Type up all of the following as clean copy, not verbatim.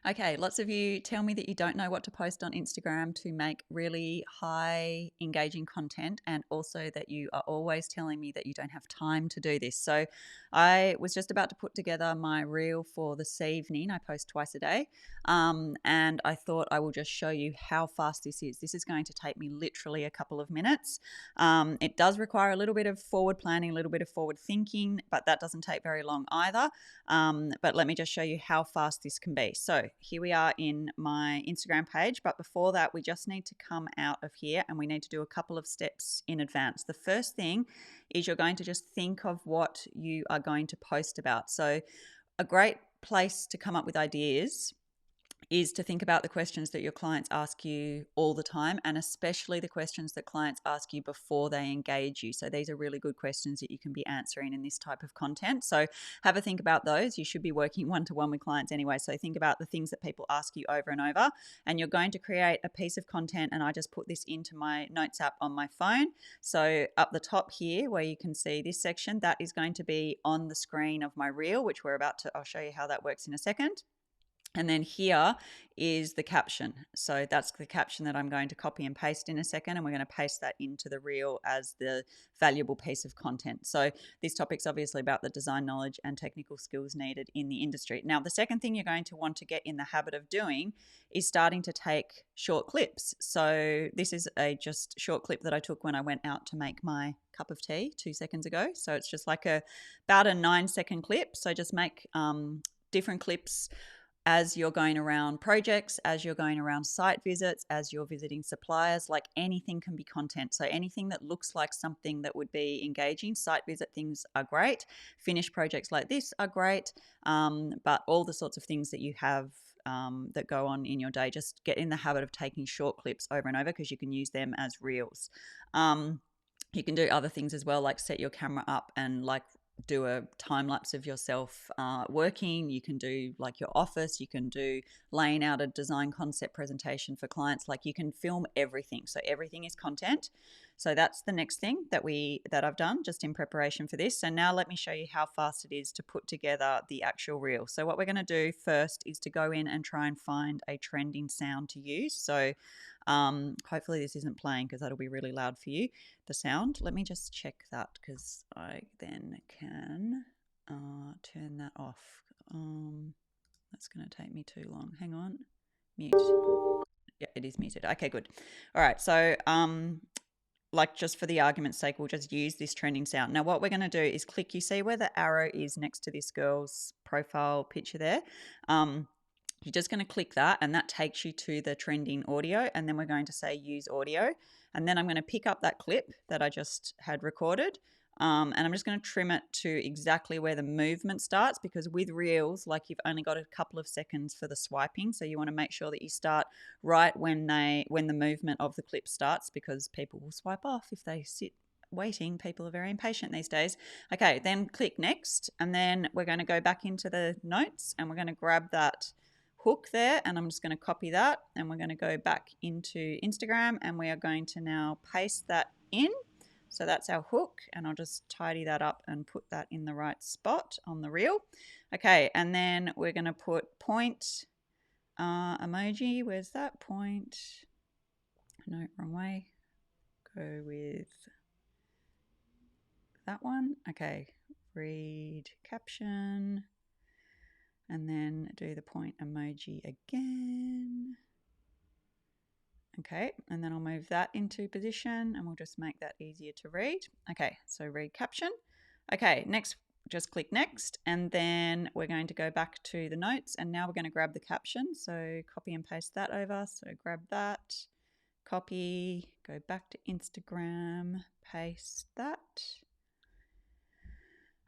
Okay, lots of you tell me that you don't know what to post on Instagram to make really high engaging content, and also that you are always telling me that you don't have time to do this. So, I was just about to put together my reel for this evening. I post twice a day, and I thought I will just show you how fast this is. This is going to take me literally a couple of minutes. It does require a little bit of forward planning, a little bit of forward thinking, but that doesn't take very long either. But let me just show you how fast this can be. So here we are in my Instagram page, but before that, we just need to come out of here and we need to do a couple of steps in advance. The first thing is you're going to just think of what you are going to post about. So a great place to come up with ideas is to think about the questions that your clients ask you all the time, and especially the questions that clients ask you before they engage you. So these are really good questions that you can be answering in this type of content. So have a think about those. You should be working one-to-one with clients anyway. So think about the things that people ask you over and over, and you're going to create a piece of content. And I just put this into my notes app on my phone. So up the top here where you can see this section, that is going to be on the screen of my reel, which I'll show you how that works in a second. And then here is the caption. So that's the caption that I'm going to copy and paste in a second, and we're going to paste that into the reel as the valuable piece of content. So this topic's obviously about the design knowledge and technical skills needed in the industry. Now, the second thing you're going to want to get in the habit of doing is starting to take short clips. So this is a just short clip that I took when I went out to make my cup of tea 2 seconds ago. So it's just like about a 9-second clip. So just make different clips as you're going around projects, as you're going around site visits, as you're visiting suppliers. Like, anything can be content. So anything that looks like something that would be engaging. Site visit things are great. Finished projects like this are great. But all the sorts of things that you have that go on in your day, just get in the habit of taking short clips over and over, because you can use them as reels. You can do other things as well, like set your camera up and like do a time lapse of yourself working. You can do like your office. You can do laying out a design concept presentation for clients. Like, you can film everything. So everything is content. So that's the next thing that I've done just in preparation for this. So now let me show you how fast it is to put together the actual reel. So what we're going to do first is to go in and try and find a trending sound to use. So hopefully this isn't playing, because that'll be really loud for you, the sound. Let me just check that, because I then can turn that off. That's going to take me too long. Hang on. Mute. Yeah, it is muted. Okay, good. All right. So like, just for the argument's sake, we'll just use this trending sound. Now what we're going to do is click, you see where the arrow is next to this girl's profile picture there? You're just going to click that, and that takes you to the trending audio, and then we're going to say use audio, and then I'm going to pick up that clip that I just had recorded, and I'm just going to trim it to exactly where the movement starts, because with reels, like, you've only got a couple of seconds for the swiping, so you want to make sure that you start right when the movement of the clip starts, because people will swipe off if they sit waiting. People are very impatient these days. Okay, then click next, and then we're going to go back into the notes, and we're going to grab that hook there, and I'm just going to copy that, and we're going to go back into Instagram, and we are going to now paste that in. So that's our hook, and I'll just tidy that up and put that in the right spot on the reel. Okay, and then we're going to put point emoji. Where's that point? No, wrong way. Go with that one. Okay, read caption, and then do the point emoji again. Okay, and then I'll move that into position, and we'll just make that easier to read. Okay, so read caption. Okay, next, just click next, and then we're going to go back to the notes, and now we're going to grab the caption. So copy and paste that over. So grab that, copy, go back to Instagram, paste that.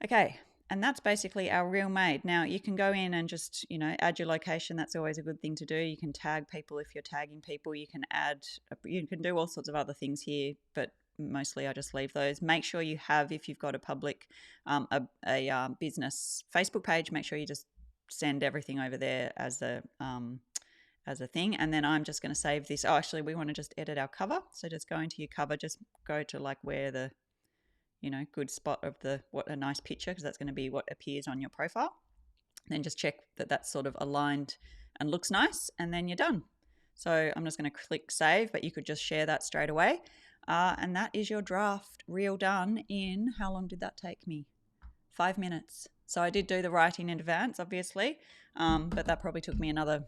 Okay, and that's basically our reel made. Now you can go in and just, add your location. That's always a good thing to do. You can tag people if you're tagging people. You can do all sorts of other things here, but mostly I just leave those. Make sure you have, if you've got a public, a business Facebook page, make sure you just send everything over there as a thing. And then I'm just going to save this. Oh, actually, we want to just edit our cover. So just go into your cover, just go to like where the good spot of what a nice picture, because that's going to be what appears on your profile. Then just check that that's sort of aligned and looks nice, and then you're done. So I'm just going to click save, but you could just share that straight away. And that is your draft reel done in, how long did that take me? 5 minutes. So I did do the writing in advance, obviously, but that probably took me another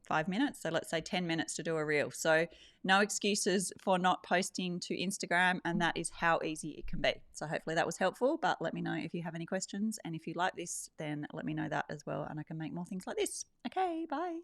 5 minutes. So let's say 10 minutes to do a reel. So no excuses for not posting to Instagram, and that is how easy it can be. So hopefully that was helpful, but let me know if you have any questions. And if you like this, then let me know that as well, and I can make more things like this. Okay, bye.